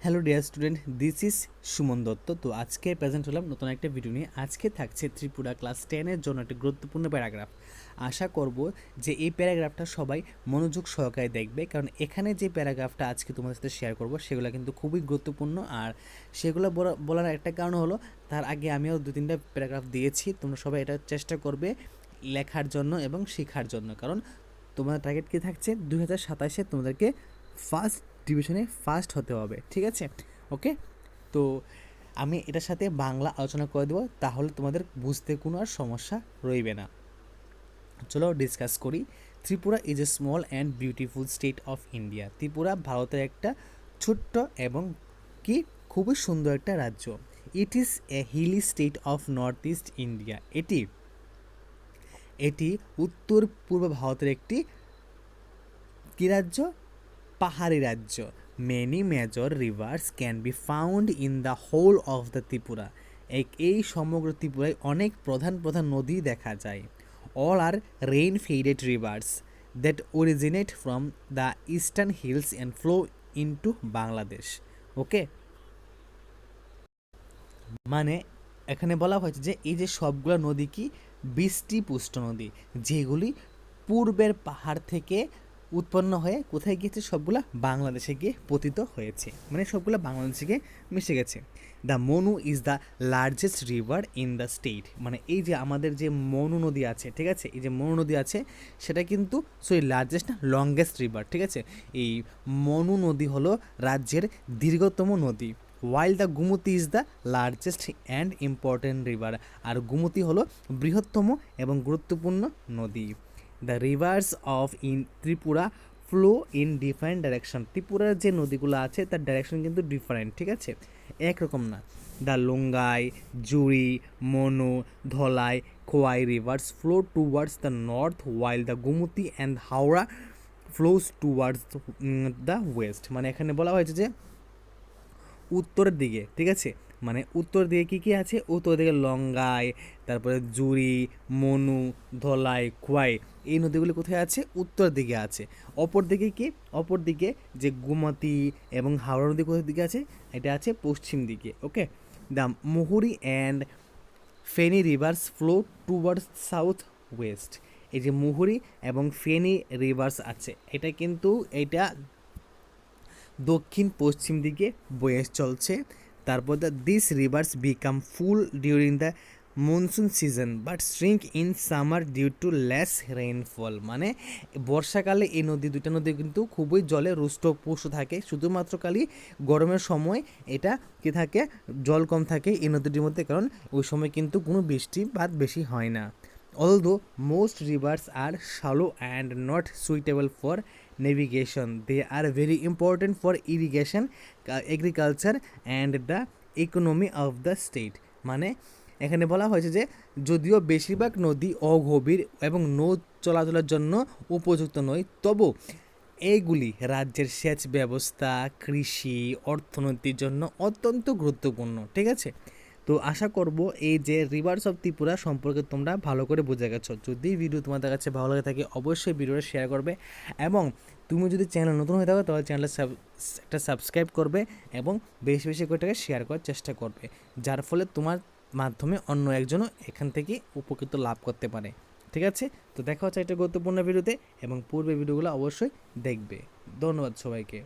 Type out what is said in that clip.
Hello dear student, this is Suman Dutta. তো আজকে present হলাম নতুন একটা ভিডিও নিয়ে। আজকে থাকছে ত্রিপুরা ক্লাস 10-এর জন্য একটা গুরুত্বপূর্ণ প্যারাগ্রাফ। আশা করব যে এই প্যারাগ্রাফটা সবাই মনোযোগ সহকারে দেখবে, কারণ এখানে যে প্যারাগ্রাফটা আজকে তোমাদের সাথে শেয়ার করব সেগুলো কিন্তু খুবই গুরুত্বপূর্ণ। আর সেগুলো বলার একটা কারণ হলো, তার আগে আমিও 2-3টা প্যারাগ্রাফ দিয়েছি। তোমরা সবাই এটা চেষ্টা করবে লেখার জন্য এবং শেখার জন্য, কারণ তোমাদের টার্গেট কী থাকছে, 2027-এ তোমাদেরকে ফার্স্ট ডিভিশনে ফার্স্ট হতে হবে, ঠিক আছে? ওকে, তো আমি এটার সাথে বাংলা আলোচনা করে দেবো, তাহলে তোমাদের বুঝতে কোনো আর সমস্যা রইবে না। চলো ডিসকাস করি। Tripura is a small and beautiful state of India. Tripura ভারতের একটা ছোট্ট এবং কি খুবই সুন্দর একটা রাজ্য। It is a hilly state of north east India. এটি উত্তর পূর্ব ভারতের একটি কী রাজ্য? পাহাড়ি রাজ্য। Many major rivers can be found in the whole of the Tripura. এই সমগ্র ত্রিপুরায় অনেক প্রধান প্রধান নদী দেখা যায়। All are rain fed rivers that originate from the eastern hills and flow into Bangladesh. Okay, মানে এখানে বলা হয়েছে যে এই যে সবগুলো নদী কি বৃষ্টিপুষ্ট নদী, যেগুলি পূর্বের পাহাড় থেকে উৎপন্ন হয়ে কোথায় গিয়েছে, সবগুলা বাংলাদেশে গিয়ে পতিত হয়েছে, মানে সবগুলো বাংলাদেশে গিয়ে মিশে গেছে। The Manu is the largest river in the state. মানে এই যে আমাদের যে মনু নদী আছে, ঠিক আছে, এই যে মনু নদী আছে সেটা কিন্তু লার্জেস্ট না, লংগেস্ট রিভার, ঠিক আছে। এই মনু নদী হলো রাজ্যের দীর্ঘতম নদী। While the Gumti is the largest and important river. আর গুমতি হলো বৃহত্তম এবং গুরুত্বপূর্ণ নদী। The rivers of in Tripura flow in different direction. ত্রিপুরার যে নদীগুলো আছে তার ডাইরেকশন কিন্তু ডিফারেন্ট, ঠিক আছে, একরকম না। The Longai, Juri, Manu, Dhalai, Khowai rivers flow towards the north, while the Gumti and Haora flows towards the west. মানে এখানে বলা হয়েছে যে উত্তরের দিকে, ঠিক আছে, মানে উত্তর দিকে কী কী আছে, উত্তর দিকে লঙ্গাই, তারপরে জুড়ি, মনু, ধলাই, খোয়াই, এই নদীগুলি কোথায় আছে? উত্তর দিকে আছে। অপর দিকে কি? অপর দিকে যে গোমতী এবং হাওড়া নদী কোথায় দিকে আছে? এটা আছে পশ্চিম দিকে। Okay, the Muhuri and Feni rivers flow towards south west. এই যে মুহুরি এবং ফেনি রিভার্স আছে, এটা কিন্তু এটা দক্ষিণ পশ্চিম দিকে বয়ে চলছে। তারপর this rivers become full during the monsoon season but shrink in summer due to less rainfall. মানে বর্ষাকালে এই দুইটা নদী কিন্তু খুবই জলে রুষ্টপুষ্ট থাকে, শুধুমাত্র খালি গরমের সময় এটা কি থাকে, জল কম থাকে এই নদীটির মধ্যে, কারণ ওই সময় কিন্তু কোনো বৃষ্টিপাত বেশি হয় না। Although most rivers are shallow and not suitable for navigation, they are very important for irrigation, agriculture and the economy of the state. মানে এখানে বলা হয়েছে যে যদিও বেশিরভাগ নদী অগভীর এবং নৌ চলাচলের জন্য উপযুক্ত নয়, তবু এইগুলি রাজ্যের সেচ ব্যবস্থা, কৃষি, অর্থনীতির জন্য অত্যন্ত গুরুত্বপূর্ণ, ঠিক আছে। তো আশা করব এই যে রিভার্স অফ ত্রিপুরা সম্পর্কে তোমরা ভালো করে বুঝে গেছো। যদি ভিডিও তোমাদের কাছে ভালো লাগে থাকে অবশ্যই ভিডিওটা শেয়ার করবে, এবং তুমি যদি চ্যানেল নতুন হয়ে থাকো তাহলে চ্যানেলটা একটা সাবস্ক্রাইব করবে এবং বেশি বেশি করে টাকা শেয়ার করার চেষ্টা করবে, যার ফলে তোমার মাধ্যমে অন্য একজনও এখান থেকে উপকৃত লাভ করতে পারে, ঠিক আছে। তো দেখা হচ্ছে একটা গুরুত্বপূর্ণ ভিডিওতে, এবং পূর্বে ভিডিওগুলো অবশ্যই দেখবে। ধন্যবাদ সবাইকে।